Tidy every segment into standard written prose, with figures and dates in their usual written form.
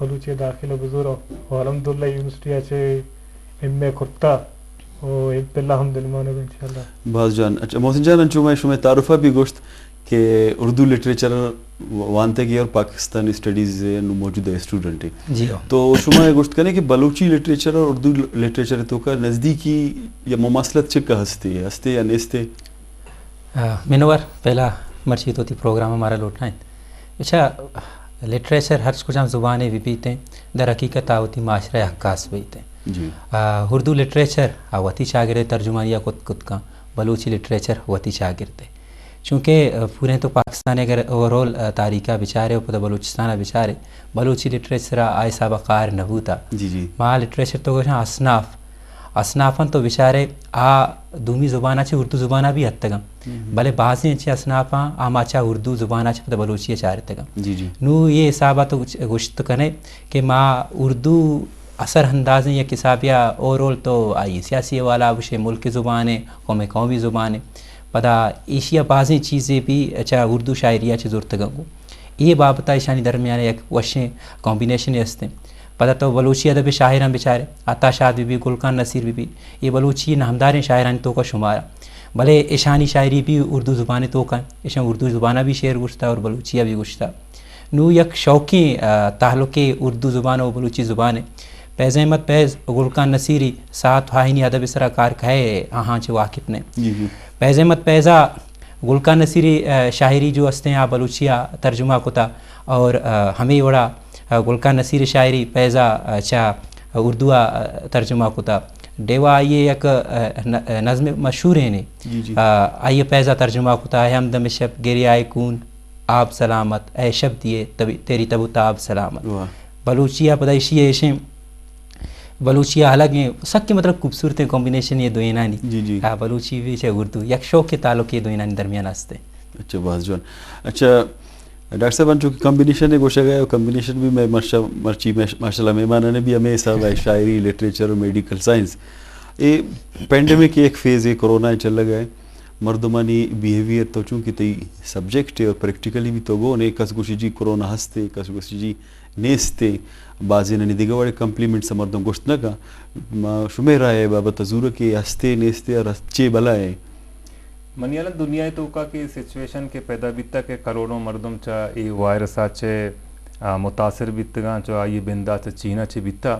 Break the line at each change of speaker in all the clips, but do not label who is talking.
بلوچی داخل بزور و الحمدللہ یونیورسٹی اچھے ایم خطہ و باللہ حمد المانہ انشاءاللہ.
باز جان اچھا محسن جان انچو میں تعارفہ بھی گوشت کہ اردو لٹریچر وانتے کی اور پاکستانی اسٹڈیز موجودہ اسٹوڈنٹ ہے
جی
تو شما گوشت کریں کہ بلوچی لٹریچر اور اردو لٹریچر تو کا نزدیکی یا مماثلت چکا ہستے یا نیستے؟
منور پہلا مرچی تو تھی پروگرام ہمارا لوٹنا ہے. اچھا لٹریچر ہر کچھ ہم زبانیں بھی پیتے ہیں در حقیقت آوتی معاشرہ عکاس بیتے ہیں
جی.
اردو لٹریچر آوتی شاگرد ترجمہ یا کت کا بلوچی لٹریچر ہوتی شاگرد ہے چونکہ پورے تو پاکستان اگر اوورال تاریخہ بچارے ہو پتہ بلوچستانہ بچارے بلوچی لٹریچر آئے سابقہ قار نبوتا
جی جی
ماں لٹریچر تو گوشن اصنافن تو بچارے دومی زبانہ چھے اردو زبانہ بھی حد تگم بلے بعضی اچھے اصنافاں آچا اردو زبانہ چھے پتہ بلوچی چارے تگم
جی جی
نو یہ حسابہ تو گشت کنے کہ ماں اردو اثر اندازیں یا کسابیہ اوورال تو آئی سیاسی والا بشے ملک زبانیں قومی زبانیں پدا ایشیا بعضی چیزیں بھی اچھا اردو شاعریہ چھ زورت گنگو یہ بابتا ایشانی درمیان ایک وشیں کمبینیشن ہستے پتہ تو بلوچی ادب شاعران بیچارے عطا شاد بھی گلکان نصیر بھی یہ بلوچی نامدار شاعران تو کا شمارا بھلے ایشانی شاعری بھی اردو زبان تو کا ایشان اردو زبانہ بھی شعر گشتا اور بلوچیہ بھی گشتا نو یک شوقی تعلق اردو زبان و بلوچی زبان پیز احمد پیز گلکان نصیری ساتھ ہائنی ادب سرا کار کھائے ہاں چھ واقف نے پیز احمد پیزا گلکان نصیری شاعری جو ہستے ہیں بلوچیہ ترجمہ کتا اور ہمیں وڑا گلکان نصیر شاعری پیزا اچھا اردو ترجمہ کتا ڈیوا یہ ایک نظم مشہور ہے آئیے پیزا ترجمہ کتا ہے ہمدم شب گری آئے کون آپ سلامت اے شب دیے تیری تبوتا آپ سلامت بلوچیہ پیدائشی ایشیں بلوچیہ الگ ہیں سب کے مطلب خوبصورت کمبینیشن یہ دوینانی
جی جی
بلوچی بھی ہے اردو یک شوق کے تعلق یہ دوینانی درمیان ہستے.
اچھا باز جان اچھا ڈاکٹر صاحب ان چونکہ کمبینیشن ہے گوشہ گیا کمبینیشن بھی میں مرچی ماشاء اللہ مہمانہ نے بھی ہمیں حساب ہے شاعری لٹریچر اور میڈیکل سائنس یہ پینڈیمک ایک فیز ہے کرونا چل لگا ہے مردمانی بیہیویئر تو چونکہ تی سبجیکٹ ہے اور پریکٹیکلی بھی تو گو نے کس گوشی جی کرونا ہستے کس گوشی جی نیستے بعضی نے دیگا وڑے کمپلیمنٹ سے مردم گوشت نہ کا شمیر آئے بابا تزور کے ہستے نیستے اور اچھے بلا ہے
منیالا دنیا تو کا کہ سچویشن کے پیدا بیتا کہ کروڑوں مردم چا ای وائرس آچے متاثر بیتگاں چا یہ بندہ چا چینہ چے بیتا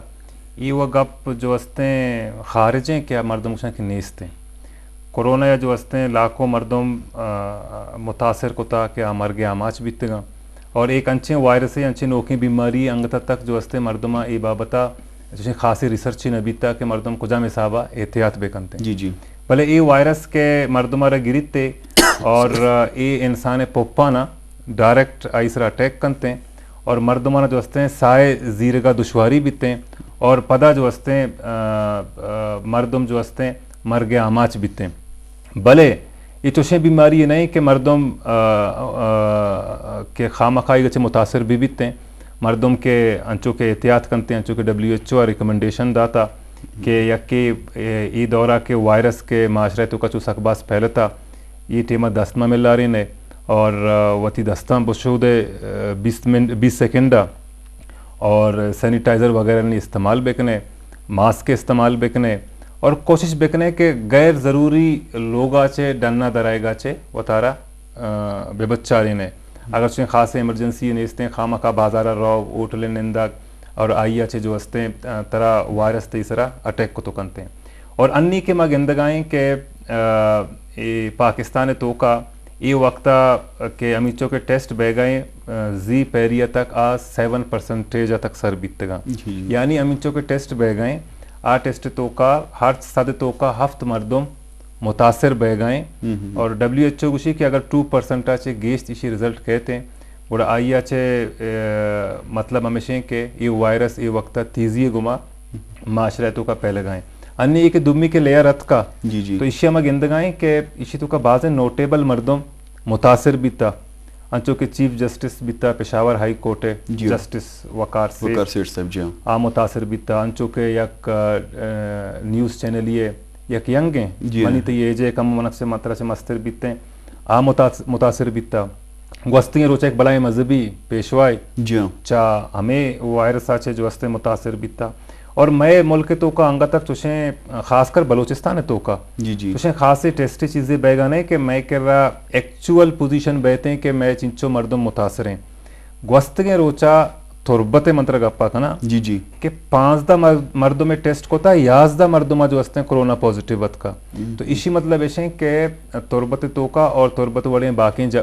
ای وہ گپ جو ہستیں خارجیں کیا مردم کشن کے نیستیں کرونا یا جو ہستیں لاکھوں مردم متاثر کتا کہ مرگ آماچ بیتگاں اور ایک انچے وائرس ہے انچے نوکی بیماری انگتا تک جو ہستے مردمہ ای بابتا جو خاصی ریسرچی نبیتا کہ مردم کجا میں صحابہ احتیاط بے کنتے
جی جی
بھلے ای وائرس کے مردمہ را گریتے اور ای انسان پوپانا ڈائریکٹ آئیسرا اٹیک کنتے ہیں اور مردمہ جو ہستے ہیں سائے زیرگا دشواری بیتے ہیں اور پدا جو ہستے ہیں مردم جو ہستے ہیں مرگ آماچ بیتے ہیں بھلے یہ چوشیں بیماری یہ نہیں کہ مردم کے خامخوائی گچے متاثر بھی بیتے ہیں مردم کے انچوں کے احتیاط کرتے ہیں انچوں کے WHO ریکمنڈیشن داتا کہ یکی ای دورہ کے وائرس کے معاشرے تو کچھ سکباس پھیلتا یہ ٹیمہ دستمہ مل رہی نے اور وتی دستاں بشود 20 سیکنڈا اور سینیٹائزر وغیرہ نے استعمال بکنے ماسک کے استعمال بکنے اور کوشش بکنے کہ غیر ضروری لوگا چے ڈننا درائے گا چے وہ تارا بے بچہ لینے اگر چاہیں خاص ایمرجنسی نیستیں خامہ کا بازارہ رو اوٹلے نندہ اور آئیا چے جو ہستے ترا وائرس تیسرا اٹیک کو تو کنتے ہیں اور انی کے ماں گندگائیں کہ پاکستان تو کا یہ وقتہ کہ امیچوں کے ٹیسٹ بے گئے زی پیریہ تک 7% تک سر بیتگاں یعنی امیچوں کے ٹیسٹ بے گئے ٹیسٹ تو کا ہر صد تو کا ہفت مردم متاثر بے گئے اور WHO گوشی کہ اگر 2% چے گیشت اسی رزلٹ کہتے ہیں بڑا آئیا چے مطلب ہمیشہ کہ یہ وائرس یہ وقتہ تیزی گما معاشرہ تو کا پہلے گئے انی ایک دمی کے لیا رت کا تو اسی ہمیں گندگائیں کہ اسی تو کا بعض نوٹیبل مردم متاثر بیتا انچوں کے چیف جسٹس بیتا پشاور ہائی کورٹ جسٹس وقار سیٹ صاحب متاثر بیتا انچوں کے یک نیوز چینل یہ یک ینگ ہیں منی تو یہ جے کم منق سے مطرح سے مستر بیتے ہیں متاثر بیتا گوستی روچا ایک بلائے مذہبی پیشوائی
جی ہاں
چا ہمیں وائرس آچے جو ہستے متاثر بھی تھا. اور میں ملک تو کا انگا تک چوشیں خاص کر بلوچستان تو کا
جی جی
چوشیں خاص سے ٹیسٹی چیزیں بیگا نہیں کہ میں کہہ رہا ایکچول پوزیشن بیتے ہیں کہ میں چنچو مردم متاثر ہیں. گوستگیں روچا تربت منتر گپا کا نا
جی جی
کہ 15 مردوں میں ٹیسٹ کو تھا 11 مردوں میں جو ہستے ہیں کرونا پازیٹیو وت کا. تو اسی مطلب ایسے کہ تربت تو کا اور تربت والے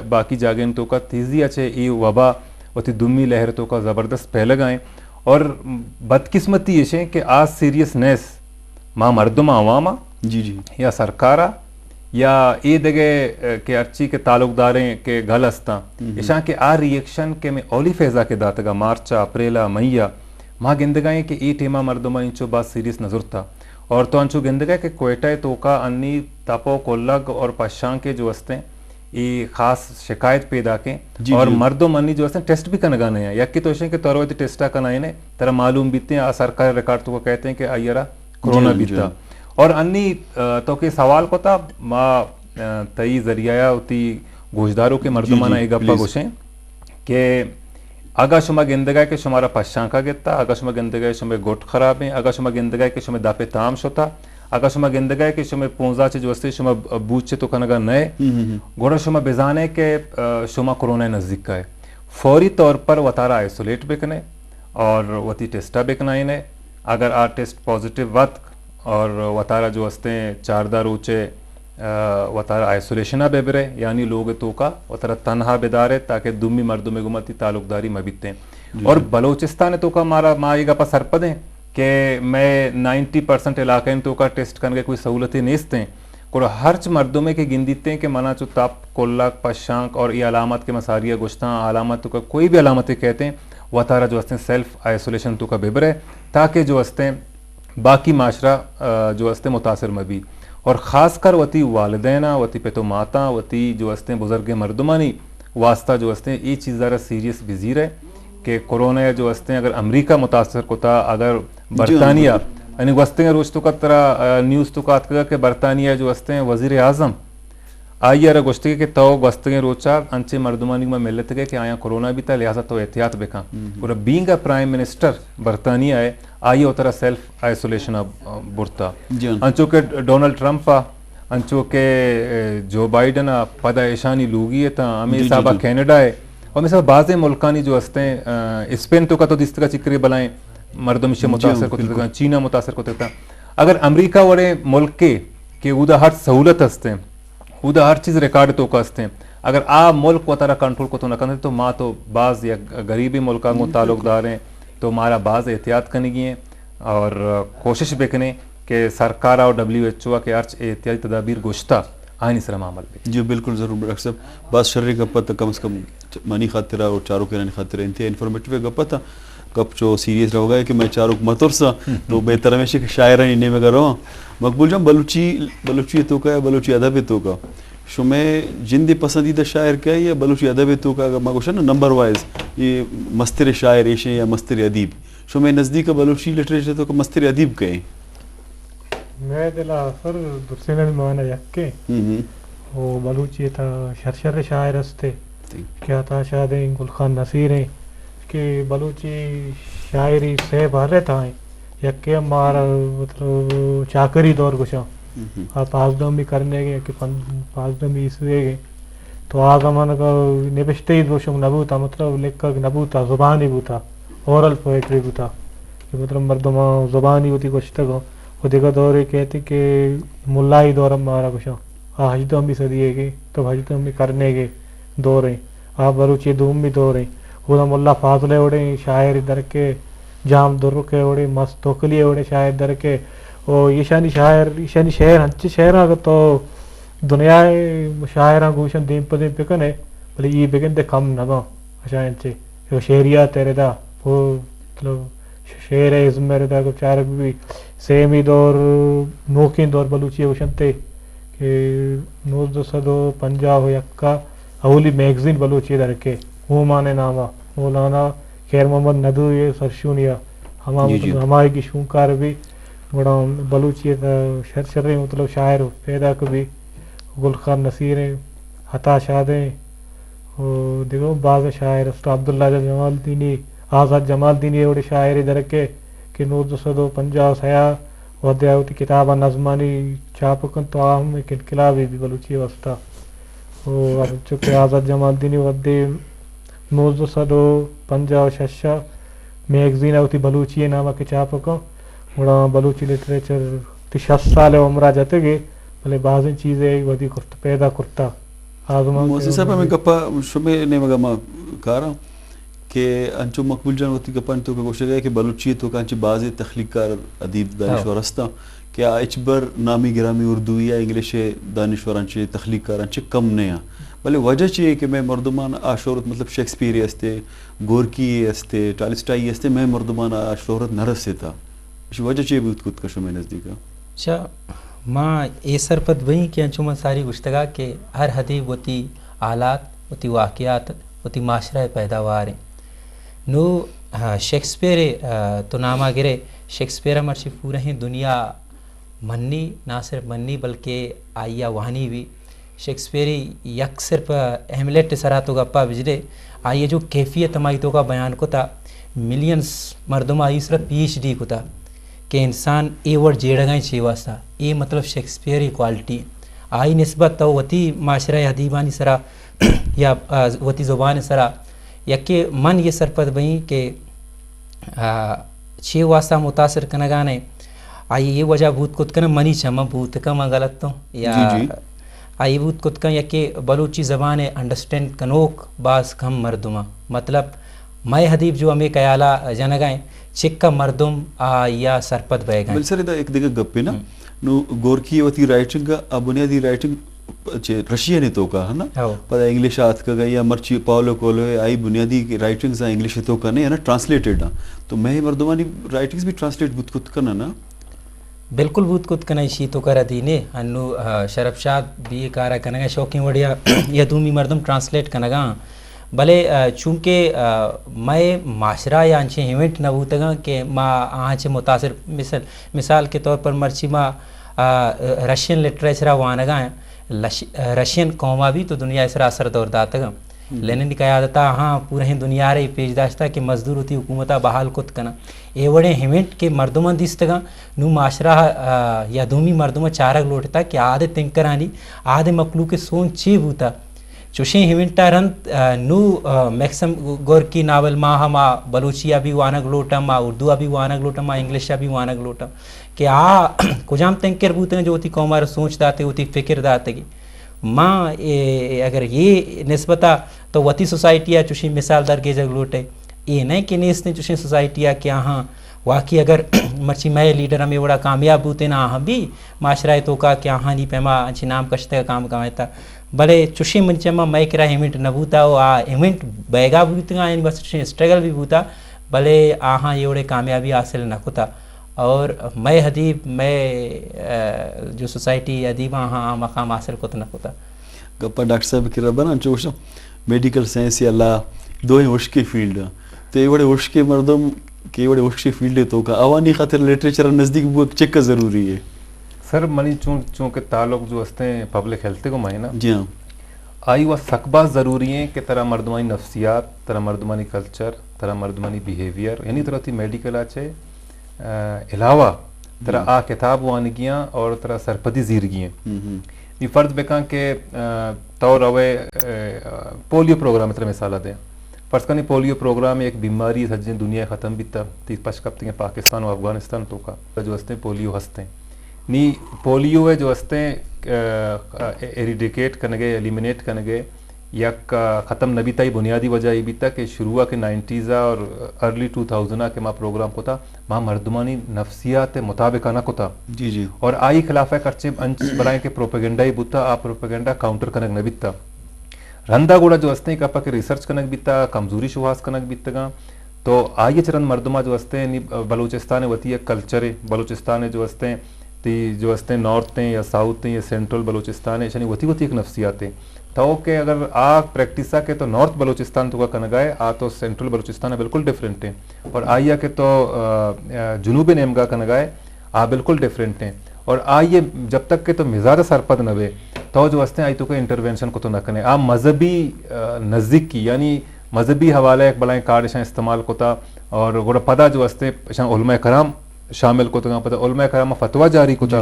باقی جاگیں تو کا تیزی اچھے ای وبا وتی دمی لہر تو کا زبردست پہلے گائیں. اور بدقسمتی ایسے کہ آج سیریسنیس ماں مردم عوامہ
جی جی
یا سرکارہ یا اے دگے کہ ارچی کے تعلق داریں کے گھل ہستا ایشاں کہ آ ریئیکشن کہ میں اولی فیضا کے داتگا مارچا اپریلا مئیا ماں گندگائیں کہ ای ٹیمہ مردمہ انچو بات سیریس نظر تھا. اور تو انچو گندگائیں کہ کوئٹہ تو کا انی تپو کولگ اور پشان کے جو ہستے ہیں یہ خاص شکایت پیدا کے اور مردوں منی جو ہستے ہیں ٹیسٹ بھی کنگانے ہیں. یکی تو ایسے کہ ترویتی ٹیسٹا کنائیں نے ترہ معلوم بیتے ہیں سرکار ریکارڈ تو کو کہتے ہیں کہ آئیرہ کرونا بیتا. اور انی تو کہ سوال کو تھا ماں تئی ذریعہ ہوتی گوشداروں کے مردمانہ ایک گپا گوشیں کہ اگا شما گندگاہ کے شمارا پشان کا گتا اگا شما گندگاہ شما گوٹ خراب ہیں اگا شما گندگاہ کے شما داپے تام شتا اگا شما گندگاہ کے شما 15 چے جو ہستے شما بوچ چے تو کنگا نئے گوڑا شما بزانے کہ شما کرونا نزدیک کا ہے. فوری طور پر وطارہ آئسولیٹ بکنے اور وطی ٹیسٹا بکنائیں نے اگر آ ٹیسٹ پازیٹیو وقت اور وطارہ جو ہستے ہیں 14 روچے وطارہ آئسولیشنہ بے برے یعنی لوگ تو کا وطارہ تنہا بیدارے تاکہ دمی مردوں میں گمتی تعلق داری مبیتے ہیں. اور بلوچستان تو کا مارا مائی گا پا سرپدیں کہ میں 90% علاقے تو کا ٹیسٹ کرنے کوئی سہولتیں نیستے ہیں اور ہرچ مردوں میں کہ گندیتے ہیں کہ منا چو تاپ کولک پشانک اور یہ علامات کے مساریہ گشتاں علامات تو کا کوئی بھی علامتیں کہتے ہیں وطارہ جو ہستے ہیں سیلف آئسولیشن تو کا بے برے تاکہ جو ہستے ہیں باقی معاشرہ جو ہستے متاثر مبی. اور خاص کر وتی والدینہ وتی پیتو ماتا وتی جو ہستے بزرگ مردمانی واسطہ جو ہستے یہ چیز ذرا سیریس بزیر ہے کہ کورونا جو ہستے اگر امریکہ متاثر کو تھا اگر برطانیہ یعنی گوستے روشتوں کا طرح نیوز تو کا کہ برطانیہ جو ہستے ہیں وزیر اعظم آئیے ارے گوشتے کہ تو گوستے روچا انچے مردمانی میں ملت گئے کہ آیا کورونا بھی تھا لہٰذا تو احتیاط بکا اور بینگ اے پرائم منسٹر برطانیہ ہے آئیے اترا سیلف آئسولیشن برتا. انچو کہ ڈونلڈ ٹرمپ انچو کہ جو بائیڈن پدا ایشانی لوگی ہے تا ہمیں صاحبہ کینیڈا ہے اور مثلا بعض ملکانی جو ہستے ہیں اسپین تو کا تو دست کا چکرے بلائیں مردم سے متاثر کو تھا چینہ متاثر کو تھا. اگر امریکہ وڑے ملک کے کہ اودا ہر سہولت ہستے ہیں اودا ہر چیز ریکارڈ تو کا ہستے ہیں اگر آ ملک و طرح کنٹرول کو تو نہ کرتے تو ماں تو بعض یا غریبی ملکوں کو تعلق دار ہیں تو ہمارا بعض احتیاط کرنے گی ہیں اور کوشش بکنے کہ سرکار اور WHO کے ارچ احتیاطی تدابیر گوشتہ آئین اسرام عمل بے.
جی بالکل ضرور ڈاکٹر صاحب بعض شرری گپا تھا کم از کم منی خاطرہ اور چاروں کے خاطر انتہائی انفارمیٹیو گپا تھا کب جو سیریس رہو گا کہ میں چاروں متور سا تو بہتر ہمیشہ کہ شاعرہ انہیں میں کر رہا ہوں مقبول جان بلوچی تو کا ہے بلوچی ادب تو کا شمیں جندی پسندیدہ شاعر کیا ہے یا بلوچی ادب تو کا اگر میں کچھ نا نمبر وائز یہ مستر شاعر ایشیں یا مستر ادیب شمیں نزدیک بلوچی لٹریچر تو کا مستر ادیب کہیں
میں دلا سر درسینہ مانا یکے وہ بلوچی تھا شرشر شاعر ہستے کیا تھا شاید گلخان نصیر ہیں کہ بلوچی شاعری سے بھرے تھا یکے ہمارا مطلب چاکری دور گشاں آپ پاسدم بھی کرنے گئے کہ پاسدم بھی عیسوی گئے تو آگا من کا نبشتے ہی دوشم نبو تھا مطلب لکھا نبو تھا زبانی بھی تھا اورل پوئٹری بھی تھا کہ مطلب مردمہ زبانی ہوتی کچھ تک وہ دیکھا دورے کہتے کہ ملائی دور ہمارا کچھ حجدم بھی صدیے گئے تو حجدم بھی کرنے گئے دوریں آپ بلوچی دوم بھی دوریں خدا ملا فاضلے اڑے شاعر در کے جام در کے اڑے مست توکلی اڑے شاعر در کے اور ایشانی شہر ہنچے شہر اگر تو دنیا شاعرہ گوشن دیم پکنے بلے یہ بگن دے کم نہ شاعر سے شہریہ تیرے دا وہ مطلب شعر ازم میرے دا چارک بھی سیمی دور نوکین دور بلوچی گوشن تے کہ 1950 یکا اولی میگزین بلوچی در کے وہ مانے نامہ مولانا خیر محمد ندو یہ سرشونیا ہمارے کی شونکار بھی بڑا بلوچی شر مطلب شاعر پیدا کبھی گلخان نصیریں حتا شادیں دیکھو بعض شاعر است عبداللہ جمال دینی آزاد جمال دینی اوڑے شاعر درکے کہ 1950 سیا ودیاوتی کتابہ نظمانی چھاپکن تو آہم ایک انقلابی بھی بلوچی وسطہ چونکہ آزاد جمال دینی ودی 1956 میگزین ہوتی بلوچی نامہ کے چھاپکن وڑا بلوچی لٹریچر 60 سال عمرہ جاتے گے بھلے بعض چیزیں ودی کرتا پیدا کرتا
موسی صاحب ہمیں گپا شمع نے مگا ما کارا کہ انچو مقبول جان ہوتی گپا تو کہ کوشش ہے کہ بلوچی تو کانچ بعض تخلیق کار ادیب دانشور ہستا کیا اچبر نامی گرامی اردو یا انگلش دانشوران چے تخلیق کاران چے کم نیا بلے وجہ چاہیے کہ میں مردمان آشورت مطلب شیکسپیری استے گورکی استے ٹالسٹائی استے میں مردمان آشورت نرسے تھا اس وجہ چاہیے بھی خود کشو میں نزدیکا
اچھا ماں اے سرپت وہیں کہ انچو من ساری گشتگا کہ ہر حدیب ہوتی آلات ہوتی واقعات ہوتی معاشرہ پیداوار ہیں نو شیکسپیر تو نامہ گرے شیکسپیر مرچی پورا ہی دنیا منی نہ صرف منی بلکہ آئیا وہانی بھی شیکسپیری یک صرف ہیملیٹ سرا تو گپا بجلے آئیے جو کیفیت ہمائی تو کا بیان کو تھا ملینز مردم آئی صرف پی ایچ ڈی کو تھا کہ انسان اے ورڈ جیڑگائیں چی واسطہ اے مطلب شیکسپیری کوالٹی آئی نسبت تو وتی معاشرہ ادیبانی سرا یا وتی زبان سرا یا کہ من یہ سرپت بہیں کہ چھ واسطہ متاثر کنگانے آئی یہ وجہ بھوت کت کنا منی چما بھوت کا میں غلط تو یا آئی بھوت کت کا یا کہ بلوچی زبان انڈرسٹینڈ کنوک بعض کم مردمہ مطلب میں حدیب جو ہمیں کیالا جنگائیں چکا مردم یا سرپت بے گئے
بل سر ایک دیکھا گپے نا نو گورکی وتی رائٹنگ کا بنیادی رائٹنگ رشیا نے تو کہا ہے نا پتہ انگلش آت کا گئی یا مرچی پاولو کولو آئی بنیادی رائٹنگز انگلش تو کا نہیں ہے نا ٹرانسلیٹڈ تو میں مردمانی رائٹنگز بھی ٹرانسلیٹ بوت کت کرنا نا
بالکل بوت کت کنا شی تو کرا دینے انو شرف شاد بھی کارا کنگا شوقیں وڑیا یا دومی مردم ٹرانسلیٹ کنگا بھلے چونکہ میں معاشرہ یا انچے ایونٹ نہ ہوتا گا کہ ماں آنچے متاثر مثال کے طور پر مرچی ماں رشین لٹریچرہ وانگا ہیں رشین قوما بھی تو دنیا اس اثر دور داتا گا لینن کا یاد تھا ہاں پورے ہی دنیا رہی پیش داشتا کہ مزدور ہوتی حکومتہ بحال کت کنا اے وڑے ایونٹ کے مردمان دیستگا نو معاشرہ یا دومی مردمان چارک لوٹتا کہ آدھے تنکرانی آدھے مخلوق سون چی بوتا چوشیں ہیونٹا رنت نو میکسم گور کی ناول ماں ماں بلوچیا بھی وانگ لوٹا ماں اردو بھی وانگ لوٹا ماں انگلش بھی وانگ لوٹا کہ کجام تنکر بوتے ہیں جو ہوتی قومار سوچ داتے ہوتی فکر داتے گی ماں اگر یہ نسبتا تو وتی سوسائٹیا چوشی مثال درگے جگ لوٹے یہ نہیں کہ نیس نے چوشی سوسائٹیا کہ ہاں واقعی اگر مرچی میں لیڈر ہمیں بڑا کامیاب ہوتے نا ہاں بھی معاشرہ تو کا کہ ہاں نہیں پیما اچھی نام کشتے کا کام کماتا بھلے چوشی منچما میں کرا ایونٹ نہ بوتا وہ ایونٹ بیگا بوتا یعنی بس اسٹرگل بھی بوتا بھلے آہاں یہ بڑے کامیابی حاصل نہ ہوتا اور میں حدیب میں جو سوسائٹی ادیب ہاں مقام حاصل کو نہ ہوتا
گپا ڈاکٹر صاحب کی ربنا چوشا میڈیکل سائنس یا اللہ دو ہی عشقی فیلڈ تو یہ بڑے عشقی مردم کہ بڑے عشقی فیلڈ تو کا عوانی خاطر لٹریچر نزدیک وہ چیک کا ضروری ہے
سر منی چونکہ تعلق جو ہستے ہیں پبلک ہیلتھ کو میں نا
جی ہاں
آئی وہ سقبات ضروری ہیں کہ طرح مردمانی نفسیات طرح مردمانی کلچر طرح مردمانی بیہیویئر یعنی طرح تی میڈیکل آچے علاوہ طرح آ کتاب وانگیاں اور طرح سرپدی زیرگیاں یہ فرض بکاں کہ تو روے پولیو پروگرام طرح مثالہ دیں فرض کرنے پولیو پروگرام ایک بیماری سجن دنیا ختم بھی تا تیس پشکپتی ہیں پاکستان و افغانستان تو کا جو ہستے پولیو ہستے نی پولیو ہے جو ہستے ایریڈیکیٹ کنگے ایلیمنیٹ کنگے یک ختم نبی تا بنیادی وجہ یہ بھی تا کہ شروع کے 90s اور ارلی 2000 کے ماں پروگرام کو تھا ماں مردمانی نفسیات مطابقانہ کو تھا
جی جی اور
آئی خلاف ہے کرچے انچ برائیں کے پروپیگنڈا ہی بوتا آپ پروپیگنڈا کاؤنٹر کنگ نبی تا رندا گوڑا جو ہستے ہیں کہ آپ کے ریسرچ کنک بیتا کمزوری شواس کنک بیتا گا تو آئیے چرند مردمہ جو ہستے ہیں بلوچستان وتی ایک کلچر ہے بلوچستان جو ہستے ہیں تی جو ہستے ہیں نارتھ ہیں یا ساؤتھ ہیں یا سینٹرل بلوچستان ہے یعنی وتی ایک نفسیات ہیں تو کہ اگر آ پریکٹسا کے تو نارتھ بلوچستان تو کا کنگائے آ تو سینٹرل بلوچستان بالکل ڈفرینٹ ہیں اور آئیے کہ تو جنوبی نیمگا کنگائے آ بالکل ڈفرینٹ ہیں اور آئیے جب تک کہ تو مزاج سرپد نوے تو جو ہستے آئی تو کہ انٹرونشن کو تو نہ کنے آپ مذہبی نزدیک کی یعنی مذہبی حوالہ ایک بلائیں کارڈ شاہ استعمال کوتا اور گوڑا پدا جو ہستے شاہ علماء کرام شامل کو تو پتہ علماء کرام فتویٰ جاری کوتا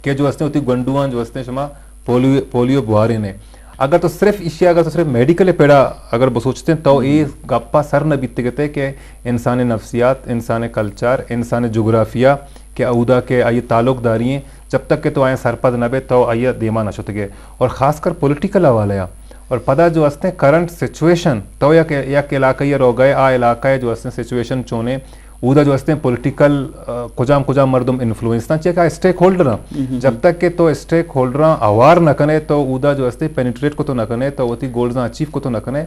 کہ جو ہستے ہوتی گنڈوان جو ہستے شما پولیو بواری نے اگر تو صرف اشیاء اگر تو صرف میڈیکل پیڑا اگر وہ سوچتے ہیں تو یہ گپا سر نہ بیتتے کہتے کہ انسان نفسیات انسان کلچر انسان جغرافیہ کے عہدہ کے آئیے تعلق داری ہیں جب تک کہ تو آئیں سرپد نہ بے تو آئیے دیما نہ شد گئے اور خاص کر پولیٹیکل حوالے اور پتہ جو ہستے کرنٹ سچویشن تو یک علاقہ یہ رو گئے علاقہ جو ہستے سچویشن چونے اودا جو ہستے پولیٹیکل کجام مردم انفلوئنس نہ چاہیے اسٹیک ہولڈر جب تک کہ تو اسٹیک ہولڈر اوار نہ کنے تو اودا جو ہستے پینیٹریٹ کو تو نہ کنے تو وہ گولز اچیو کو تو نہ کنے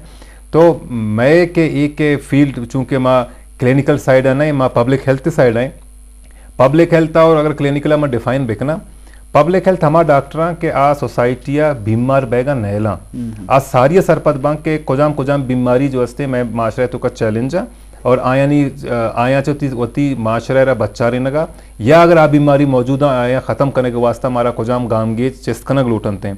تو میں کہ ایک فیلڈ چونکہ ماں کلینکل سائڈ ہے ماں پبلک ہیلتھ سائڈ ہے پبلک ہیلتھ اور اگر کلینکل میں ڈیفائن بکنا پبلک ہیلتھ ہما ڈاکٹراں کہ آ سوسائٹیا بیمار بیگا نیلاں آ ساری سرپد بانک کے کجام بیماری جو ہستے میں معاشرے تو کا چیلنج ہے اور آیا چوتی معاشرہ را بچہ رہنے گا یا اگر آپ بیماری موجود ہیں آیا ختم کرنے کے واسطہ ہمارا کجام گام گیج چستکنگ لوٹنتے ہیں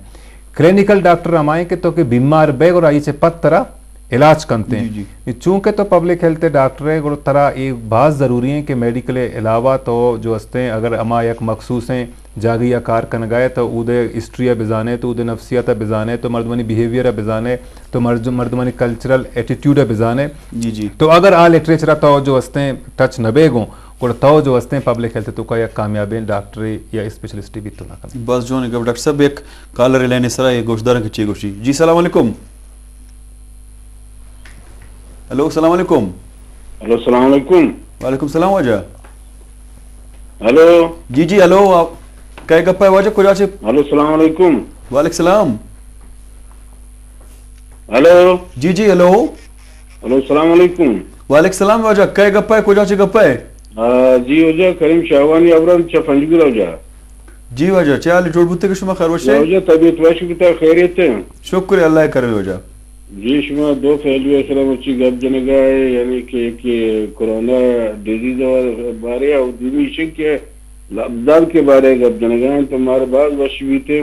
کلینکل ڈاکٹر ہمائیں کہ تو کہ بیمار بیگ اور آئی سے پت طرح علاج کرتے ہیں چونکہ تو پبلک ہیلتھ ڈاکٹر ہے اور طرح ایک بات ضروری ہے کہ میڈیکل علاوہ تو جو ہستے ہیں اگر اما یک مخصوص ہیں جاگی یا کار کن گئے تو اودے ہسٹری بزانے تو اودے نفسیات بزانے تو مردمانی بیہیویئر بزانے تو مردمانی کلچرل ایٹیٹیوڈ بزانے تو اگر آ لٹریچر تو جو ہستے ہیں ٹچ نہ بیگوں اور تو جو ہستے ہیں پبلک ہیلتھ تو کا یک کامیاب ڈاکٹر یا اسپیشلسٹی بھی تو نہ کریں
بس جو نے ڈاکٹر صاحب ایک کالر لینے سرا یہ گوشدار کی چی گوشی جی السلام علیکم ہلو السلام علیکم
ہلو السلام علیکم
وعلیکم السلام واجہ
ہلو
جی ہلو آپ کیا گپا ہے واجہ کجا سے
ہلو السلام علیکم
وعلیکم السلام
ہلو
جی ہلو
ہلو السلام علیکم
وعلیکم السلام واجہ کیا گپا ہے کجا سے گپا ہے
جی وجہ کریم شاہوانی ابرم چا فنجگر وجہ
جی واجہ چال جوڑ بوتے کہ شما خیر وشے
وجہ طبیعت واشی کتا خیریت ہے
شکر اللہ کرے وجہ
جی شما دو پہلو اسلام اچھی گپ جنگا ہے یعنی کہ کرونا ڈیزیز بارے اور دینی شک کے لفظان کے بارے گپ جنگا ہیں تو ہمارے بعض وشی بھی تھے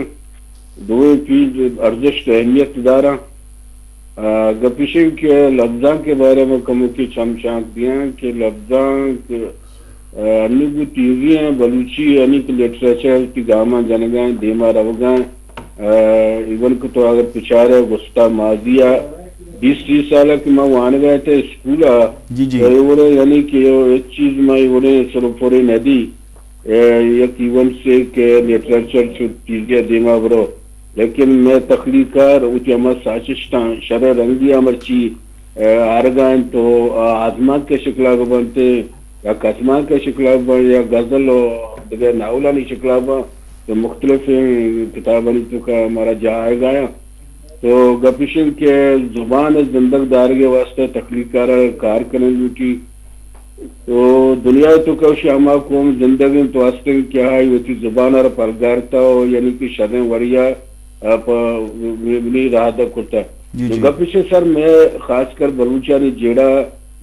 دو چیز ارجش اہمیت دارا گپشن کے لفظان کے بارے میں کموں کی چمچانک دیا کہ لفظان انگو تیزی ہیں بلوچی یعنی کہ لٹریچر کی گاما جنگائیں دیما روگائیں ایون کو تو اگر پچھارے گستا ماضیہ 20-30 سالہ کی ماں وہاں گئے تھے اسکولا یعنی کہ ایک چیز میں صرف پوری ندی یک ایون سے کہ لٹریچر چیزیں دیما برو لیکن میں تخلیقار اوٹی ہمیں سازشتاں شرع رنگی امرچی آرگائیں تو آزمان کے شکلہ کو بنتے یا قسمان کے شکلہ بن یا غزل و ناولانی شکلہ بن تو مختلف کتابانی تو کا ہمارا جا آئے گایا تو گپشن کے زبان زندگ دار کے واسطے تخلیقار کار کرنے کی تو دنیا تو کا شامہ قوم زندگی تو واسطے کیا ہے وہ تھی زبان اور پرگارتا ہو یعنی کہ شریں وڑیا رہا کرتا گپشن سر میں خاص کر بلوچانی جیڑا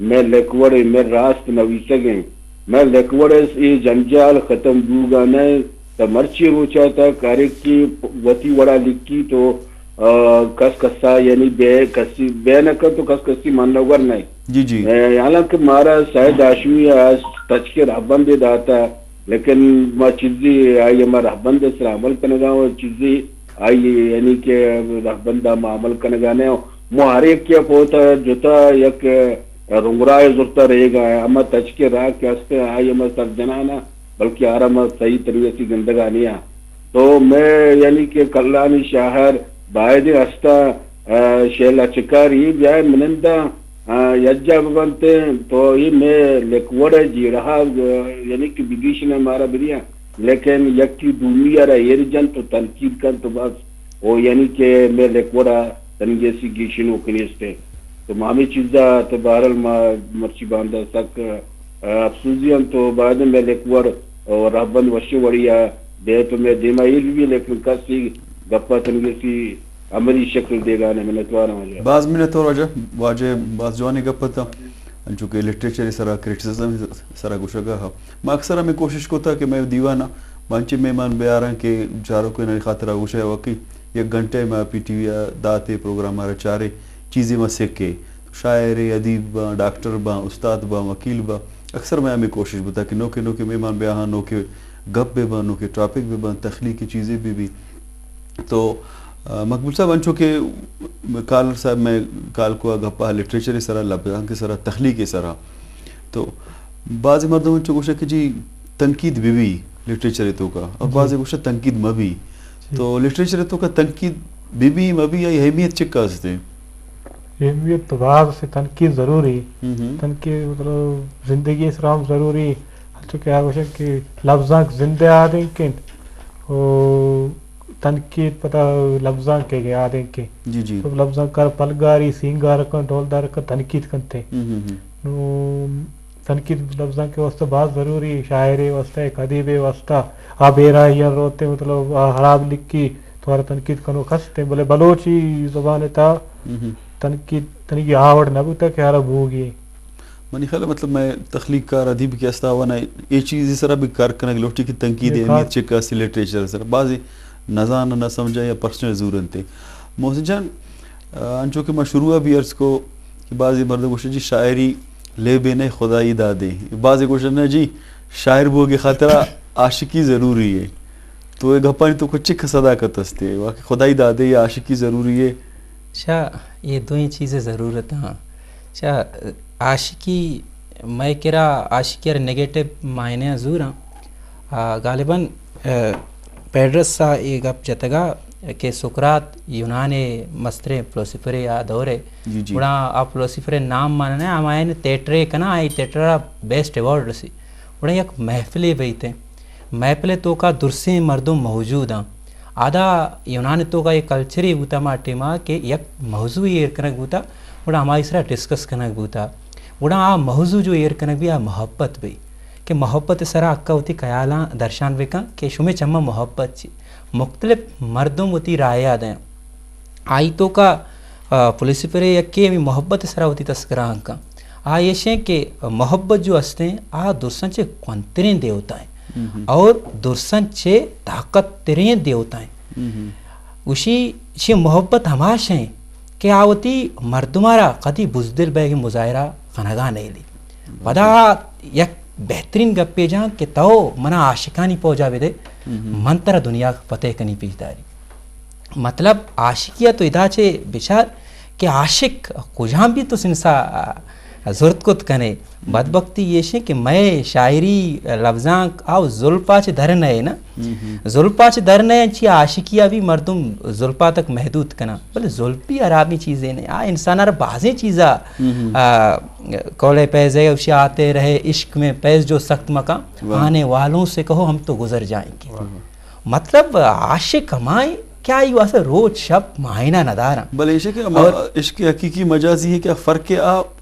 میں لیکوڑے میں راست نویسگیں میں لیکوڑے یہ جنجال ختم دوگا نہیں تو مرچی روچا تھا کارے کی وتی وڑا لکھی تو کس کسا یعنی بے نہ کر تو کس کسی ماننا ور نہیں
جی
حالانکہ مارا شاید ہاشمی آج تچ کے رہبند داتا لیکن ما چیزی آئی ہمارا رہبند سر عمل کرنے گا وہ چیزی آئی یعنی کہ رہبندہ ما عمل کرنے گا نہیں مہارے کیا پوتا جوتا یک رنگرائے زرتا رہے گا اما تچ کے راہ کے ہستے آئی ہمارا سر جنانا بلکہ آرام صحیح طریقے سے گندگانیاں تو میں یعنی کہ کلانی شاہر باید ہستا شیلا چکاری جائے منندہ یجا بنتے تو یہ میں لیکوڑے جی رہا یعنی کہ بگیش نے ہمارا بریا لیکن یکی دومیا رہا ایرجن تو تنقید کر تو بس وہ یعنی کہ میں لیکوڑا تنگیسی گیشن وکنیستے تو مامی چیزا تو بہرحال مرچی باندھا سک افسوزیاں تو بعد میں لیکوڑ اور رہبند وشی وڑیا دے تو میں دیما یہ بھی لیکن کسی گپا تنگیسی عملی شکل دے گا نے منتوارا ہو جائے
بعض منت اور واجہ بعض جوانی گپا تھا چونکہ لٹریچر سرا کرٹیسزم سرا گوشگا ہا میں اکثر ہمیں کوشش کو تھا کہ میں دیوانہ مانچے مہمان بیارا کہ چاروں کو انہیں خاطرہ گوشہ واقعی یک گھنٹے میں پی ٹی وی داتے پروگرام ہمارا چارے چیزیں میں سیکھ کے شاعر ادیب با ڈاکٹر با استاد با وکیل با اکثر میں ہمیں کوشش بتا کہ نو کے مہمان بیاہاں نو کے گپ بے با نو کے ٹاپک بے با تخلیقی چیزیں بھی تو مقبول صاحب انچو کہ کال صاحب میں کال کو گپا لٹریچر سرا لبزان کے سرا تخلیق سرا تو بعض مردوں انچو کوشش کہ جی تنقید بھی لٹریچر تو کا اور بعض کوشش تنقید مبی تو لٹریچر تو کا تنقید بھی مبی یا اہمیت چکا ہستے
اہمیت تو بعض سے تنقید ضروری تنقید مطلب زندگی اسلام ضروری چونکہ آگوشن کہ لفظاں زندہ آدیں کہ تنقید پتہ لفظاں کے گئے آدیں کہ
جی جی
تو لفظاں کر پلگاری سینگار کن ڈھولدار کن تنقید کنتے تنقید لفظاں کے واسطہ بہت ضروری شاعری واسطہ ایک ادیب واسطہ آپ ایرا ہی روتے مطلب حراب لکھی تمہارا تنقید کنو کھستے بولے بلوچی زبان تا تنقید آوڑ نہ بوتا کہ ہرا بھوگی
منی خیال مطلب میں تخلیق کار ادیب کی استاوانا یہ چیز اس طرح بھی کار کنگ لوٹی کی تنقید اہمیت چکا سی لٹریچر سر بعضی نظان نہ سمجھا یا پرسنل ضرورت تھے محسن جان انچو کہ میں شروع بھی عرض کو کہ بعضی مرد کوشش جی شاعری لے بے نہیں خدائی دادے بعضی کوشش نہ جی شاعر بو کے خاطرہ عاشقی ضروری ہے تو یہ گپا نہیں تو کچھ چک صداقت ہستے واقعی خدائی دادے یا عاشقی ضروری ہے
شاہ یہ دو ہی چیزیں ضرورت ہیں شاہ عاشقی میں کرا عاشقی اور نگیٹو معنی ضرور ہیں غالباً پیڈرس سا یہ گپ جتگا کہ سقراط یونان مسترے فلسفرے یا دورے بڑا آپ فلسفرے نام ماننے ہمائے تیٹرے کنا آئی تیٹرا بیسٹ ایوارڈ رسی بڑا یک محفلے بیتے محفلے تو کا درسیں مردم موجود ہیں آدھا یونان تو کا یہ کلچر ہی بوتا ما ٹیما کہ یک موضوع ایئر کنک بوتا بڑا ہماری سرا ڈسکس کنک بوتا بڑا آ موضوع جو ایئر کنک بھی آ محبت بھی کہ محبت سرا اکا ہوتی خیالاں درشان بکا کہ شمیں چمہ محبت چی مختلف مردم ہوتی رائے دیں آئی تو کا فلسفرے یکی میں محبت سرا ہوتی تذکران کا یہ شیں کہ محبت جو ہستے ہیں درسن چے کنترین دیوتا ہیں اور درسن چے طاقت ترین دیوتا ہیں اسی چے محبت ہماش ہیں کہ آوتی مردمارا قدی بزدل بیگی مظاہرہ خنگاہ نہیں لی پدا یک بہترین گپے جہاں کہ تو منا عاشقانی پہنچا بھی دے منتر دنیا فتح کنی پیش داری مطلب عاشقیہ تو ادا چے بچار کہ عاشق کجہاں بھی تو سنسا ضرورت کت کنے بدبختی یہ شے کہ میں شاعری لفظاں آو ظلپا چے در نئے نا ظلپا چے در نئے چی عاشقیہ بھی مردم ظلپا تک محدود کنا بلے ظلپی عرابی چیزیں نے انسان آرہ بعضیں چیزاں کولے پیزے افشی آتے رہے عشق میں پیز جو سخت مقام آنے والوں سے کہو ہم تو گزر جائیں گے مطلب عاشق ہمائیں کیا یہ واسے روز شب ماہینہ ندارا
بلے عشق حقیقی مجازی ہے کیا فرق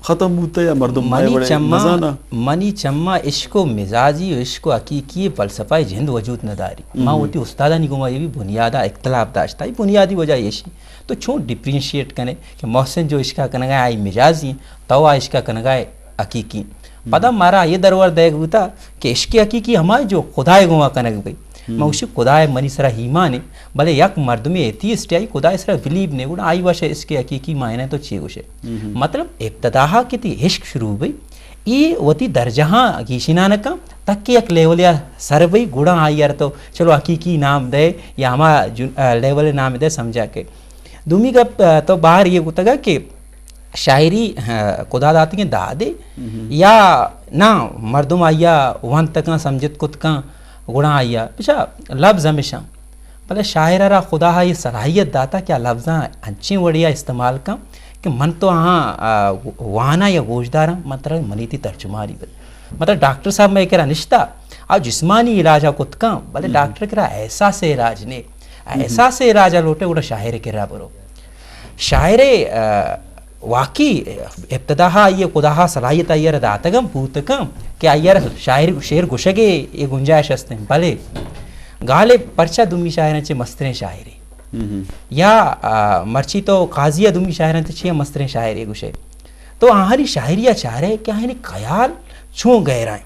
ختم ہوتا ہے یا مردم
منی چمہ عشق و مزاجی عشق و حقیقی فلسفہ جہند وجود نداری ماں ہوتی استادہ نہیں گما یہ بھی بنیادہ اختلاف داشتا ہے بنیادی وجہ یہ شی تو چھوٹ ڈپرینشیٹ کرنے کہ محسن جو عشقہ کنگائے آئی مجازی ہیں تو عشقہ کنگائے حقیقی پتہ مارا یہ درور دیکھ ہوتا کہ عشق حقیقی ہمارے جو خدای گما کنگ گئی میں اسی خدای منی سرا ہیمان ہے بلے یک مردمی ایتھیسٹ آئی خدای سرا بلیو نے گوڑا آئی واشے اس کے حقیقی معنی تو چی گوشے مطلب ابتداہا کی تھی عشق شروع بھئی ای وطی درجہاں گیشنانکا تک کہ یک لیولیا سر بھئی گوڑا آئی یار تو چلو حقیقی نام دے یا ہما لیول نام دے سمجھا کے دومی کا تو باہر یہ ہوتا گا کہ شاعری خدا داتی ہیں دادے یا نا مردم آیا وہاں تکا سمجھت کت کا گڑا آیا پیچھا لفظ ہمیشہ بلے شاعر را خدا یہ صلاحیت داتا کیا لفظاں انچیں وڑیا استعمال کا کہ من تو ہاں وانا یا گوشدارا مطلب منی تھی ترجماری مطلب ڈاکٹر صاحب میں کہہ رہا نشتہ اور جسمانی علاجہ کت کا بلے ڈاکٹر کہہ رہا احساس علاج نے احساس علاجہ لوٹے گوڑا شاعر کہہ رہا برو شاعر واقعی ابتداہا یہ خداہا صلاحیت آئیر داتگم بوتکم کہ آئیر شعر گشگے یہ گنجائش ہستے ہیں بلے غالب پرچہ دومی شاعران چے مسترین شاعری یا مرچی تو قاضیہ دومی شاعران چے مسترین شاعری گشے تو آہری شاعریہ چاہ رہے کہ آہنی خیال چھوں گئے رائیں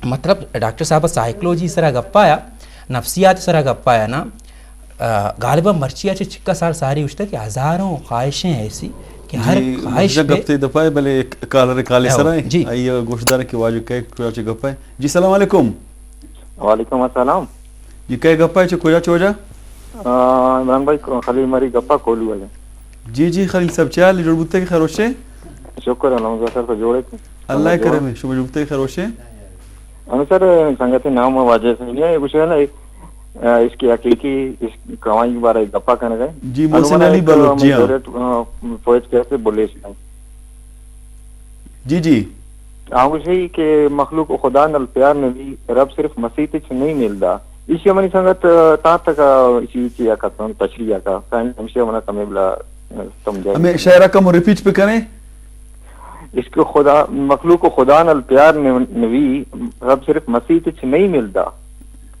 مطلب ڈاکٹر صاحب سائیکلوجی سرا گپایا نفسیات سرا گپایا نا غالباً مرچیا چکا سال ساری اشتا کہ ہزاروں خواہشیں ایسی کہ ہر خواہش
پہ گپتے دفعہ بلے کالر کالے سرائیں
جی
آئیے گوشتدار کے واجو کہے کچھ گپائیں. جی السلام علیکم.
وعلیکم السلام.
جی کہے گپائیں چھو کجا چوجا
عمران بھائی خلیل مری گپا کولو ہے.
جی جی خلیل صاحب چال جوڑ بوتے کے خیروشے.
شکر الحمد سر کو جوڑے تھے
اللہ کرے شما جوڑ بوتے کے خیروشے.
ہم سر سنگتی نام واجہ سے نہیں ہے کچھ ہے نا اس کی حقیقی اس کمائی کے بارے گپا کرنے گئے.
جی محسن علی بلوچ. جی ہاں
پوئٹ کیسے بولے اس
جی جی
ہاں کچھ ہی کہ مخلوق خدا نل پیار نے بھی رب صرف مسیح تک نہیں ملتا. اسی ہماری سنگت تا تک اسی چیز کا تشریح کا ہمشہ ہونا کمی بلا سمجھا.
ہمیں شاعرہ کا ریپیٹ پہ کریں.
اس کو خدا مخلوق کو خدا نل پیار نوی رب صرف مسیح تک نہیں ملتا.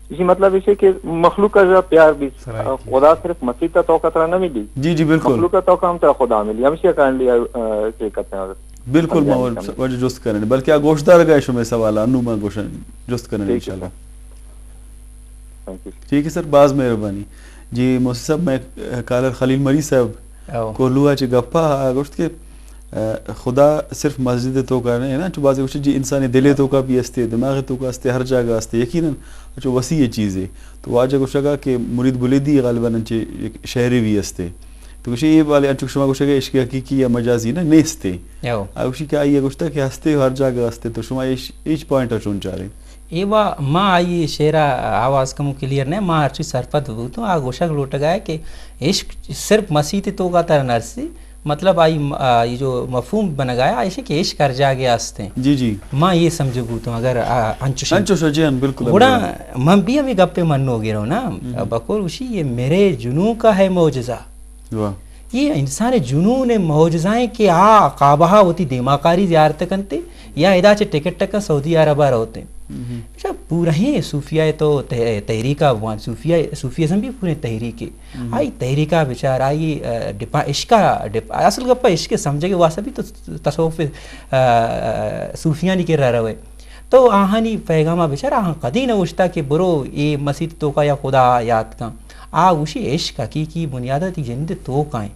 اسی مطلب اسے کہ مخلوق کا جو پیار بھی خدا صرف مسیح کا توقع طرح نہ ملی.
جی جی بالکل
مخلوق کا توقع ہم طرح خدا ملی ہمشہ کرنے لیا کہ کرتے ہیں
بالکل ماور وجہ جست کرنے بلکہ گوشتدار گئے شو میں سوال انو میں گوشن جست کرنے انشاءاللہ. ٹھیک ہے سر باز مہربانی. جی موسی صاحب میں کالر خلیل مری صاحب کو لوا چ گپا گوشت کے خدا صرف مسجد تو کا نہیں ہے نا چو بازی کچھ جی انسانی دلے تو کا بھی استے دماغ تو کا استے ہر جگہ استے یقیناً جو وسیع چیز ہے تو واجہ کچھ لگا کہ مرید بلیدی غالباً شہری بھی استے تو کچھ یہ والے انچک شما کچھ عشق حقیقی یا مجازی نا نیستے کچھ کیا آئیے کچھ کہ ہستے ہر جگہ استے تو شما ایچ پوائنٹ چون چاہ رہے
ایوا ماں آئی شعرا آواز کم کلیئر نہیں ماں ہر چیز سرپت بھوتوں آ گوشک لوٹ گیا کہ عشق صرف مسیح تو کا تر نرسی مطلب آئی یہ جو مفہوم بن گیا ایسے کہ عشق کر جا گیا ہستے
جی جی
ماں یہ سمجھو بھوتوں اگر
انچو جی بالکل
بڑا من بھی ہمیں گپے من ہو گئے رہو نا بقول اسی یہ میرے جنوں کا ہے معجزہ. یہ انسان جنون معجزائیں کہ قابہ ہوتی دیماکاری زیارت کنتے یا ادا چ ٹکٹ ٹکا سعودی عربہ رہتے پورا ہی صوفیہ تو تحریکہ صوفیزم بھی پورے تحریک آئی تحریکہ بیچار آئی عشق اصل گپا عشق سمجھے کہ واسطہ بھی تو تصوف صوفیہ نہیں کر رہا ہے تو آہانی پیغامہ بیچار آہاں قدی نوشتا کہ برو یہ مسجد تو کا یا خدا یاد کا اسی عشق حقیقی بنیادتی جند تو کائیں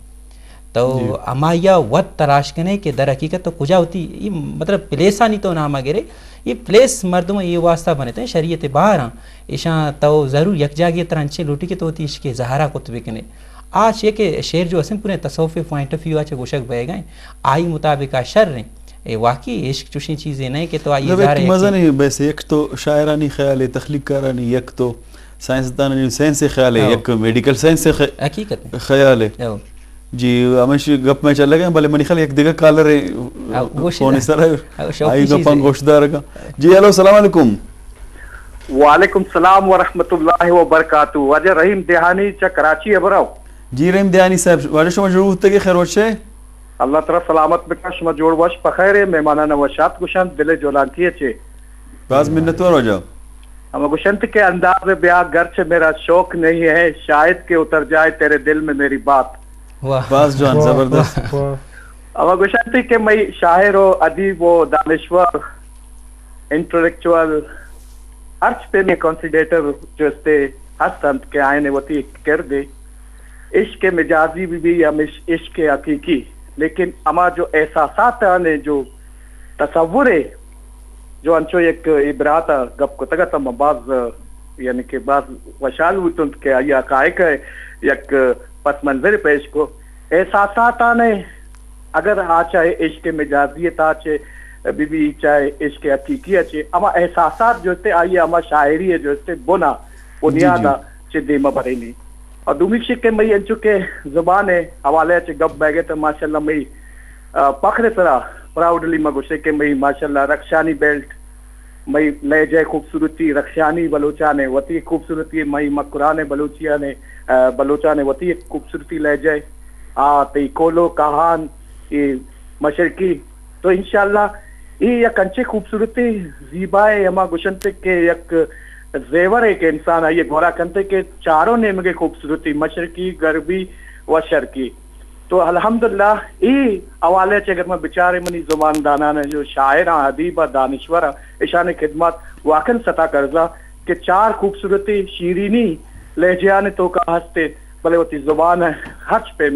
تو اما یا وقت تلاش کرنے کہ در حقیقت تو کجا ہوتی یہ مطلب پلیسانی تو نام گرے یہ پلیس مردم یہ واسطہ بنتے ہیں شریعت باہر ہاں ایشاں تو ضرور یک جاگی طرح انچے لوٹی کے تو ہوتی عشق زہرا کتبے کنے آج یہ کہ شعر جو اسم پورے تصوف پوائنٹ آف ویو آچے گوشک بہ گئے آئی مطابق شر رہیں واقعی عشق چوشی چیزیں نہیں کہ تو آئی
ظاہر ہے مزہ نہیں ویسے ایک تو شاعرانی خیال ہے تخلیق کارانی یک تو سائنسدان سائنس سے خیال ہے یک میڈیکل سائنس سے
حقیقت
خیال ہے. جی ہمیش گپ میں چل گئے بھلے منی خیال ایک دیگر کالر ہے فون اس طرح آئی گپاں گوشتدار کا. جی ہیلو السلام علیکم.
وعلیکم السلام ورحمۃ اللہ وبرکاتہ. واجہ رحیم دیہانی چا کراچی ابراو.
جی رحیم دیہانی صاحب واجہ شما جوڑ ہوتے کہ خیر وچے
اللہ تعالی سلامت بکا شما جوڑ وش بخیر مہمانانہ وشات گشان دل جولانتی چے
باز منتور ہو جاؤ.
ہم گشنت کے انداز بیاں گرچہ میرا شوق نہیں ہے شاید کہ اتر جائے تیرے دل میں میری بات.
باز جوان زبردست.
ہم گشنت کہ میں شاعر و ادیب و دانشور انٹلیکچوئل ہر پہ میں کنسیڈیٹر جو استے ہر سنت کے آئینے وطی کر دے عشق مجازی بھی یا عشق حقیقی لیکن اما جو احساسات آنے جو تصور ہے جو انچو ایک عبراتا گپ کو تگا تم بعض یعنی کہ بعض وشال ہوتن کہ یہ حقائق ہے یک پس منظر پیش کو احساسات آنے اگر آ چاہے عشق مجازیت آ چاہے بی چاہے عشق حقیقی اچھے اما احساسات جو استے آئیے اما شاعری ہے جو استے بنا بنیادہ چے دیمہ بھرے نہیں. اور دومی شک کے میں انچو کے زبان ہے حوالے چے گپ بہ گئے تو ماشاءاللہ میں فخر طرح پراؤڈلی میں گوشے کہ میں ماشاءاللہ رکشانی بیلٹ میں لے جائے خوبصورتی رکشانی بلوچانے وطی خوبصورتی میں مقران بلوچانے وطی خوبصورتی لے جائے تی کولو کہان یہ مشرقی تو انشاءاللہ یہ یک انچے خوبصورتی زیبائے ہما گوشنتے کہ یک زیور ہے کہ انسان آئیے گورا کنتے کہ چاروں نے مگے خوبصورتی مشرقی غربی و شرقی تو الحمدللہ ای حوالے چے اگر میں بچارے منی زبان دانان جو شاعر ادیب دانشور اشان خدمات واقعا ستا کرزا کہ چار خوبصورتی شیرینی لہجیان تو کا ہستے بلے ہوتی زبان ہرچ پہ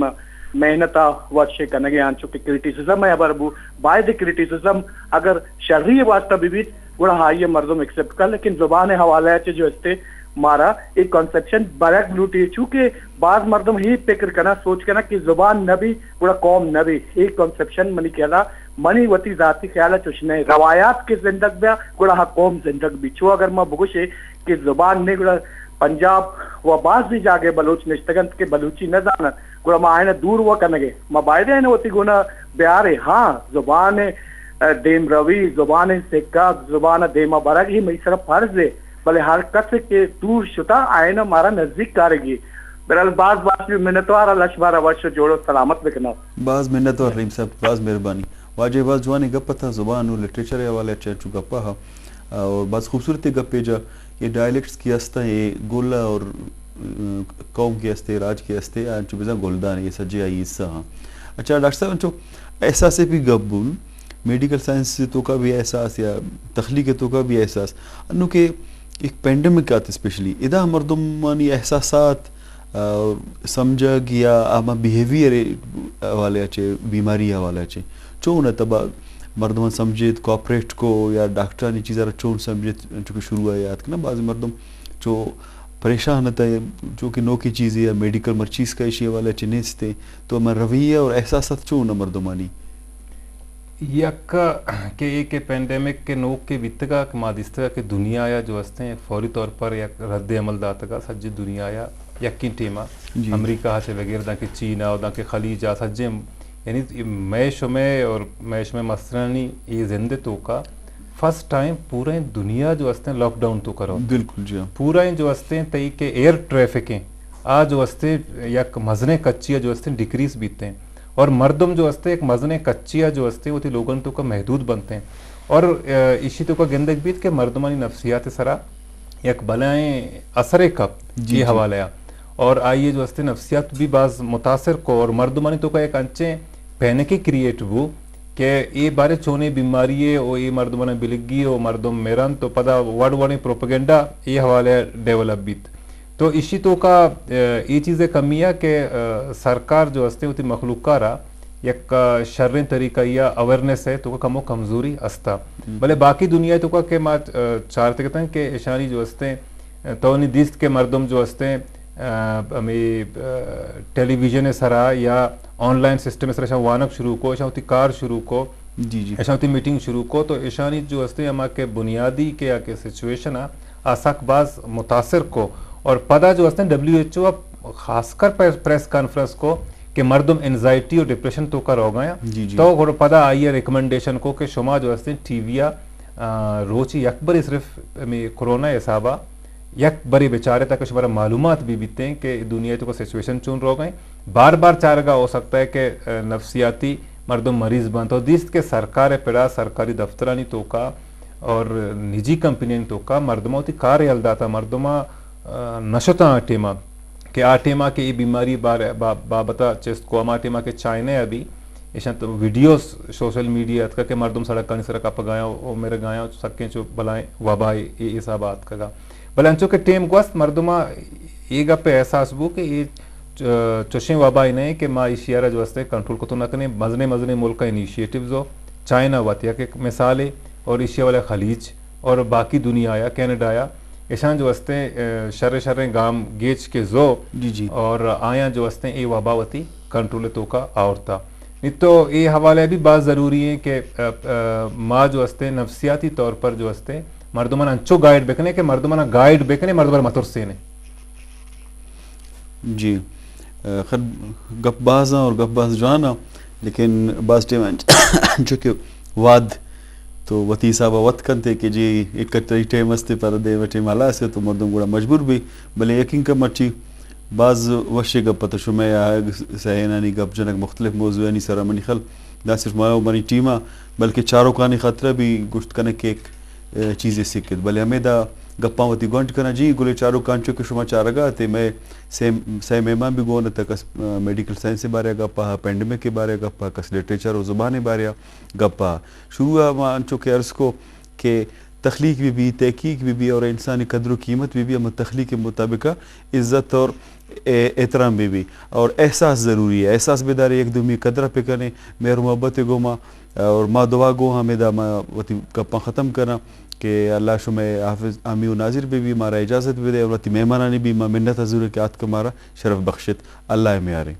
محنتا ورشے کنگے آن چکے کرٹیسزم ہے ابر بو باید کرٹیسزم اگر شرعی واسطہ بھی گڑا ہائی مردم ایکسپٹ کر لیکن زبان حوالہ ہے جو استے مارا ایک کنسپشن برک بلوٹی چونکہ بعض مردم ہی فکر کرنا سوچ کرنا کہ زبان نبی گڑا قوم نبی ایک کنسپشن منی کہلا منی وتی ذاتی خیال چوشنے روایات کے زندگ بیا گڑا قوم زندگ بھی چو اگر میں بگوشے کہ زبان نے گڑا پنجاب و بعض بھی جاگے بلوچ نشتگن کے بلوچی نہ جانا گڑا ما آئینا دور ہوا کرنگے ما باید ہے ہوتی گونا بیارے ہاں زبان دیم روی زبان سکا زبان دیما برگ ہی میں صرف فرض ہے بلے ہر کس کے دور شتا آئینا مارا نزدیک کارے گی برحال بعض بھی منتوارا لشبارا ورش جوڑو سلامت بکنا
بعض منتوار رحیم صاحب بعض مہربانی واجہ بعض جوانی گپا تھا زبان اور لٹریچر والے اچھا گپا ہا اور بعض خوبصورت گپے جا یہ ڈائلیکٹس کی ہستا ہے گولا اور قوم کے ہستے راج کے ہستے انچو بزا گولدان یہ سجے آئی اس ہاں اچھا ڈاکٹر صاحب انچو احساس بھی گبون میڈیکل سائنس تو کا بھی احساس یا تخلیق تو کا بھی احساس انو کہ ایک پینڈمک آتے اسپیشلی ادا مردمانی احساسات سمجھا گیا آما بیہیویئر حوالے اچھے بیماری حوالے اچھے چون تبا مردمان سمجھت کوپریٹ کو یا ڈاکٹرانی چیزیں چون سمجھت چونکہ شروع ہے یاد کرنا بعض مردم جو پریشان ہوتا ہے جو کہ نو کی چیزیں یا میڈیکل مرچیز کا اشیاء والے اچھے نیستے تو ہمیں رویہ اور احساسات چون مردمانی
یک کہ ایک پینڈیمک کے نوک کے بیتگا کہ مادستگا کہ دنیا یا جو ہستے ہیں فوری طور پر یک رد عمل داتگا سجی دنیا یا یقین ٹیما امریکہ سے وغیرہ دا کہ چین اور دا کہ خلیج سجے یعنی میش میں مثلاً یہ زندے تو کا فرسٹ ٹائم پورے دنیا جو ہستے ہیں لاک ڈاؤن تو کرو
بالکل جی
پورا جو ہستے ہیں تئی کہ ایئر ٹریفکیں آ جو ہستے یک مزنے کچیا جو ہستے ہیں ڈکریز بیتے ہیں اور مردم جو ہستے ایک مزنے کچیا جو ہستے وہ تھی لوگن تو کا محدود بنتے ہیں اور اسی تو کا گندگ بیت کہ مردمانی نفسیات سرا یک بلائیں اثر کب جی حوالہ اور آئیے جو ہستے نفسیات بھی بعض متاثر کو اور مردمانی تو کا ایک انچے پینکی کریٹ وہ کہ یہ بارے چونے بیماری ہے اور یہ مردمانی بلگی اور مردم میران تو پدا وڈ وڈی پروپیگنڈا یہ حوالہ ڈیولپ بیت تو اسی تو کا یہ چیزیں کمی ہے کہ سرکار جو ہستے ہوتی مخلوقہ را یک شرین طریقہ یا اویرنس ہے تو کا کمو کمزوری استا بلے باقی دنیا تو کا کہ ما چارتے کہتے ہیں کہ اشانی جو ہستے تونی دیست کے مردم جو ہستے ہمیں ٹیلی ویژن سرا یا آن لائن سسٹم سرا ایشان وانک شروع کو ایشان ہوتی کار شروع کو ایشان ہوتی میٹنگ شروع کو تو ایشانی جو ہستے ہما کے بنیادی کے یا کہ سچویشن آساک باز متاثر کو اور پدا جو ہستے ہیں WHO خاص کر پریس کانفرنس کو کہ مردم انزائٹی اور ڈپریشن تو کر ہو گیا تو پدا آئیے ریکمنڈیشن کو کہ شما جو ہستے ہیں ٹی ویا روچی یک بری صرف کرونا حسابہ یک بری بیچارے تک شمارا معلومات بھی بیتے ہیں کہ دنیا تو کا سچویشن چون رو گئے بار بار چارگا ہو سکتا ہے کہ نفسیاتی مردم مریض بنتا ہو دیست کے سرکار پیڑا سرکاری دفترانی تو کا اور نجی کمپنی تو کا مردمہ ہوتی کار یلداتا مردمہ نشتا آٹیما کہ آٹیما کے یہ بیماری بابتا چیست کو اما آٹیما کے چائنے ابھی ایشان تو ویڈیوز سوشل میڈیا کا کہ مردم سڑکانی سرکا پگایا او میرے گایا سکیں چو بلائیں وبائی یہ حسابات کا بل انچو کے ٹیم گوست مردمہ یہ گا پہ احساس بو کہ یہ چوشیں وبائی نہیں کہ ما اشیارہ جو ہستے کنٹرول کو تو نہ کرنے مزنے ملک کا انیشیٹیوز ہو چائنا واتیا کے مثال ہے اور ایشیا والے خلیج اور باقی دنیا آیا کینیڈا آیا ایشان جو ہستے شر گام گیچ کے زو اور آیا جو ہستے یہ وباوتی کنٹرول تو کا آورتا نہیں تو یہ حوالے بھی بات ضروری ہے کہ ماں جو ہستے نفسیاتی طور پر جو ہستے مردمان انچو گائیڈ بکنے کہ مردمان گائیڈ بکنے مردمان مترسینے
جی خیر گپ بازاں اور گپ باز جانا لیکن بعض ٹائم انچو کہ واد تو وتی صاحبہ وط کنتے کہ جی ایک کٹری ٹائم ہستے پر دے وٹے مالا سے تو مردم گوڑا مجبور بھی بلے یقین کا مچی بعض وشے گپ پتہ شمع سہینانی گپ جنک مختلف موضوعانی سرامنی خل نہ صرف مایا منی ٹیما بلکہ چاروں کانی خطرہ بھی گشت کنے کے ایک چیزیں سکت بلے ہمیں دا گپاں وتی گونٹ کرنا جی گلے چاروں کانچو کے شما چارگا تے میں سہ مہمان بھی گونا تک میڈیکل سائنس کے بارے گپا پینڈمک کے بارے گپا کس لٹریچر اور زبان بارے گپا شروع انچو کے عرض کو کہ تخلیق بھی تحقیق بھی اور انسانی قدر و قیمت بھی ہم تخلیق کے مطابق عزت اور احترام بھی اور احساس ضروری ہے. احساس بیداری ایک دومی قدر پہ کریں مہر محبت گو ماں اور ماں دعا گو ہمیں دا وتی گپاں ختم کرنا کہ اللہ شمع حافظ عامی و ناظر بھی ہمارا اجازت بھی دے اور وتی مہمانانی بھی ماں منت حضور کے ہاتھ کا مارا شرف بخشت اللہ میں آ رہے.